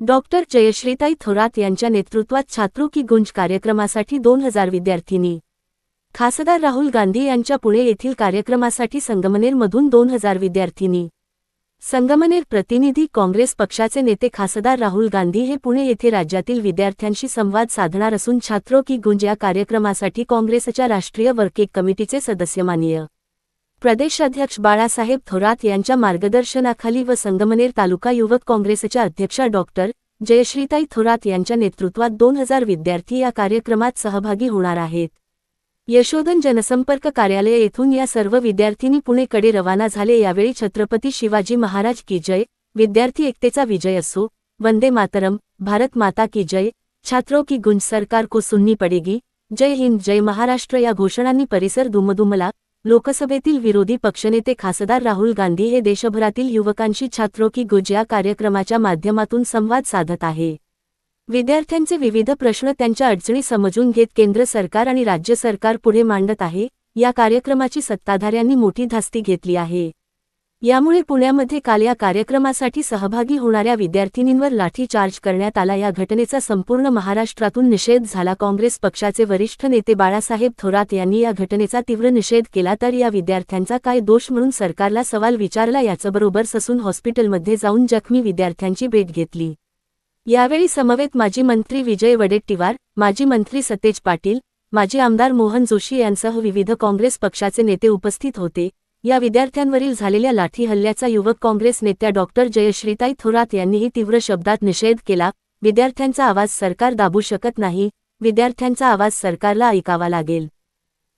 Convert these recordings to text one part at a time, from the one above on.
Doctor जयश्रीताई थोरात यांच्या नेतृत्वात छात्रों की गुंज कार्यक्रमासाठी 2000 विद्यार्थिनी। खासदार राहुल गांधी यांच्या पुणे येथील कार्यक्रमासाठी संगमनेरमधून 2000 विद्यार्थिनी। संगमनेर प्रतिनिधी काँग्रेस पक्षाचे नेते खासदार राहुल गांधी हे पुणे येथे राज्यातील विद्यार्थ्यांशी संवाद साधणार असून छात्रों की गुंज या कार्यक्रमासाठी काँग्रेसच्या राष्ट्रीय वर्किंग कमिटीचे सदस्य माननीय प्रदेशाध्यक्ष बाळासाहेब थोरात यांच्या मार्गदर्शनाखाली व संगमनेर तालुका युवक काँग्रेसच्या अध्यक्षा डॉक्टर जयश्रीताई थोरात यांच्या नेतृत्वात 2000 विद्यार्थी या कार्यक्रमात सहभागी होणार आहेत। यशोधन जनसंपर्क कार्यालय येथून या सर्व विद्यार्थिनी पुणेकडे रवाना झाले। यावेळी छत्रपती शिवाजी महाराज की जय, विद्यार्थी एकतेचा विजय असो, वंदे मातरम, भारत माता की जय, छात्रों की गुंज, सरकार को सुननी पडेगी, जय हिंद, जय महाराष्ट्र या घोषणांनी परिसर दुमदुमला। लोकसभेतील विरोधी पक्षनेते खासदार राहुल गांधी हे देशभरातील युवकांशी छात्रों की गुंज या कार्यक्रमाच्या माध्यमातून संवाद साधत आहे। विद्यार्थ्यांचे विविध प्रश्न, त्यांच्या अडचणी समजून घेत केंद्र सरकार आणि राज्य सरकार पुढे मांडत आहे। या कार्यक्रमाची सत्ताधाऱ्यांनी मोठी धास्ती घेतली आहे। यामुळे पुण्यामध्ये काल या कार्यक्रमासाठी सहभागी होणाऱ्या विद्यार्थिनींवर लाठीचार्ज करण्यात आला। या घटनेचा संपूर्ण महाराष्ट्रातून निषेध झाला। काँग्रेस पक्षाचे वरिष्ठ नेते बाळासाहेब थोरात यांनी या घटनेचा तीव्र निषेध केला। तर या विद्यार्थ्यांचा काय दोष म्हणून सरकारला सवाल विचारला। याचबरोबर ससून हॉस्पिटलमध्ये जाऊन जखमी विद्यार्थ्यांची भेट घेतली। यावेळी समवेत माजी मंत्री विजय वडेट्टीवार, माजी मंत्री सतेज पाटील, माजी आमदार मोहन जोशी यांसह विविध काँग्रेस पक्षाचे नेते उपस्थित होते। या विद्यार्थ्यांवरील झालेल्या लाठी हल्ल्याचा युवक काँग्रेस नेत्या डॉक्टर जयश्रीताई थोरात यांनीही तीव्र शब्दात निषेध केला। विद्यार्थ्यांचा आवाज सरकार दाबू शकत नाही, विद्यार्थ्यांचा आवाज सरकारला ऐकावा लागेल।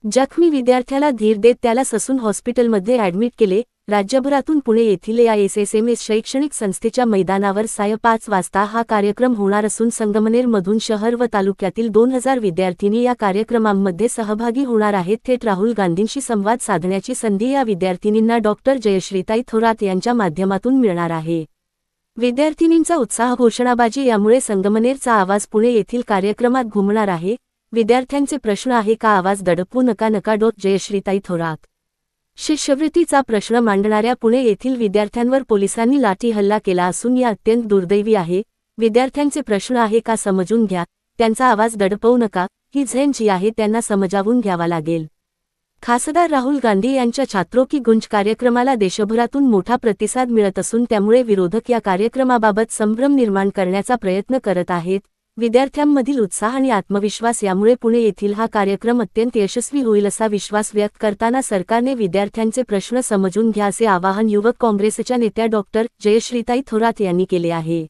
जखमी विद्यार्थ्याला धीर देत त्याला ससून हॉस्पिटलमध्ये ॲडमिट केले। राज्यभरातून पुणे येथील AISSMS शैक्षणिक संस्थेच्या मैदानावर 5:30 वाजता हा कार्यक्रम होणार असून संगमनेरमधून शहर व तालुक्यातील 2000 विद्यार्थिनी या कार्यक्रमांमध्ये सहभागी होणार आहेत। थेट राहुल गांधींशी संवाद साधण्याची संधी या विद्यार्थिनींना डॉक्टर जयश्रीताई थोरात यांच्या माध्यमातून मिळणार आहे। विद्यार्थिनींचा उत्साह, घोषणाबाजी यामुळे संगमनेरचा आवाज पुणे येथील कार्यक्रमात घुमणार आहे। विद्यार्थ्यांचे प्रश्न आहे का आवाज दडपवू नका डॉ. जयश्रीताई थोरात। शिष्यवृत्तीचा प्रश्न मांडणाऱ्या पुणे येथील विद्यार्थ्यांवर पोलिसांनी लाठी हल्ला केला असून या अत्यंत दुर्दैवी आहे। विद्यार्थ्यांचे प्रश्न आहे का समजून घ्या, त्यांचा आवाज दडपवू नका। ही झेन जी आहे त्यांना समजावून घ्यावा लागेल। खासदार राहुल गांधी यांच्या छात्रों की गुंज कार्यक्रमाला देशभरातून मोठा प्रतिसाद मिळत असून त्यामुळे विरोधक या कार्यक्रमाबाबत संभ्रम निर्माण करण्याचा प्रयत्न करत आहेत। विद्यार्थ्यांमधील उत्साह आणि आत्मविश्वास यामुळे पुणे येथील हा कार्यक्रम अत्यंत यशस्वी होईल असा विश्वास व्यक्त करताना सरकारने विद्यार्थ्यांचे प्रश्न समजून घ्या असे आवाहन युवक काँग्रेसच्या नेत्या डॉक्टर जयश्रीताई थोरात यांनी केले आहे।